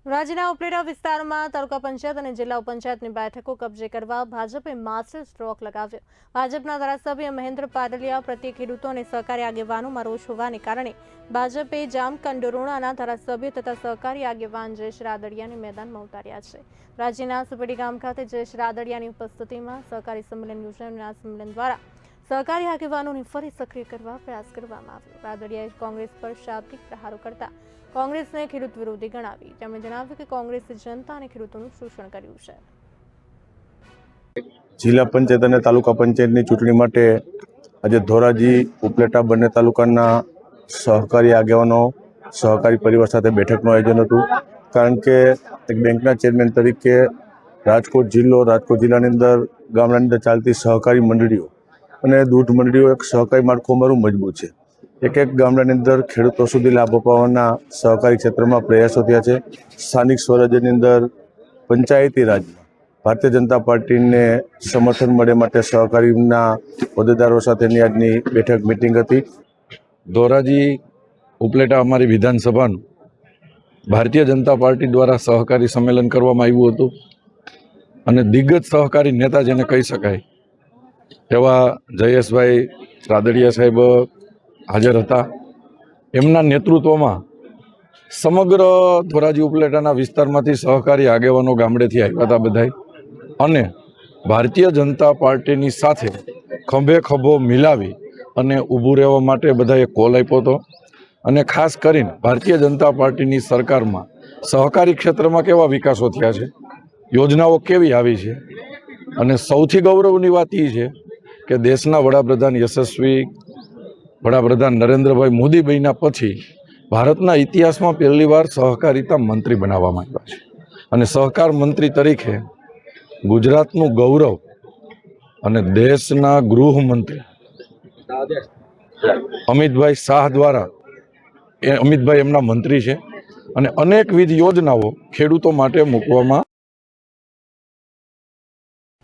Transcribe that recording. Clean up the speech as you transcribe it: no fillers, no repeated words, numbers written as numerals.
રાજ્યના ઉપલેટા વિસ્તારમાં તાલુકા પંચાયત અને જિલ્લા પંચાયતની બેઠકો કબજે કરવા ભાજપે માસ્ટર સ્ટ્રોક લગાવ્યો। ભાજપના ધારાસભ્ય મહેન્દ્ર પાડલિયા પ્રત્યે ખેડૂતો અને સહકારી આગેવાનોમાં રોષ હોવાને કારણે ભાજપે જામકંડોરણાના ધારાસભ્ય તથા સહકારી આગેવાન જયેશ રાદડિયાને મેદાનમાં ઉતાર્યા છે। રાજ્યના સુપેડી ગામ ખાતે જયેશ રાદડિયાની ઉપસ્થિતિમાં સહકારી સંમેલન યોજાયું। આ સંમેલન દ્વારા સહકારી આગેવાનોને ફરી સક્રિય કરવા પ્રયાસ કરવામાં આવ્યો। રાદડિયાએ કોંગ્રેસ પર શાબ્દિક પ્રહારો કરતા કોંગ્રેસને ખેડૂત વિરોધી ગણાવી। તેમણે જણાવ્યું કે કોંગ્રેસે જનતા અને ખેડૂતોનું શોષણ કર્યું છે। જિલ્લા પંચાયત અને તાલુકા પંચાયતની ચૂંટણી માટે આજે ધોરાજી ઉપલેટા બંને તાલુકાના સહકારી આગેવાનો સહકારી પરિવાર સાથે બેઠકનું આયોજન હતું। કારણ કે એક બેંકના ચેરમેન તરીકે રાજકોટ જિલ્લાની અંદર ગામડાની અંદર ચાલતી સહકારી મંડળીઓ અને દૂધ મંડળીઓ એક સહકારી માળખું અમારું મજબૂત છે। એક ગામડાની અંદર ખેડૂતો સુધી લાભ અપાવવાના સહકારી ક્ષેત્રમાં પ્રયાસો થયા છે। સ્થાનિક સ્વરાજ્યની અંદર પંચાયતી રાજમાં ભારતીય જનતા પાર્ટીને સમર્થન મળે માટે સહકારીના હોદ્દેદારો સાથેની આજની બેઠક મિટિંગ હતી। ધોરાજી ઉપલેટા અમારી વિધાનસભાનું ભારતીય જનતા પાર્ટી દ્વારા સહકારી સંમેલન કરવામાં આવ્યું હતું અને દિગ્ગજ સહકારી નેતા જેને કહી શકાય એવા જયેશભાઈ રાદડિયા સાહેબ હાજર હતા। એમના નેતૃત્વમાં સમગ્ર ધોરાજી ઉપલેટાના વિસ્તારમાંથી સહકારી આગેવાનો ગામડેથી આવ્યા હતા બધાય, અને ભારતીય જનતા પાર્ટીની સાથે ખભે ખભો મિલાવી અને ઊભું રહેવા માટે બધાએ કોલ આપ્યો હતો। અને ખાસ કરીને ભારતીય જનતા પાર્ટીની સરકારમાં સહકારી ક્ષેત્રમાં કેવા વિકાસો થયા છે, યોજનાઓ કેવી આવી છે, અને સૌથી ગૌરવની વાત એ છે કે દેશના વડાપ્રધાન યશસ્વી વડાપ્રધાન નરેન્દ્રભાઈ મોદી બન્યા પછી ભારતના ઇતિહાસમાં પહેલીવાર સહકારિતા મંત્રી બનાવવામાં આવ્યા છે, અને સહકાર મંત્રી તરીકે ગુજરાતનું ગૌરવ અને દેશના ગૃહમંત્રી અમિતભાઈ શાહ દ્વારા અમિતભાઈ એમના મંત્રી છે, અને અનેકવિધ યોજનાઓ ખેડૂતો માટે મૂકવામાં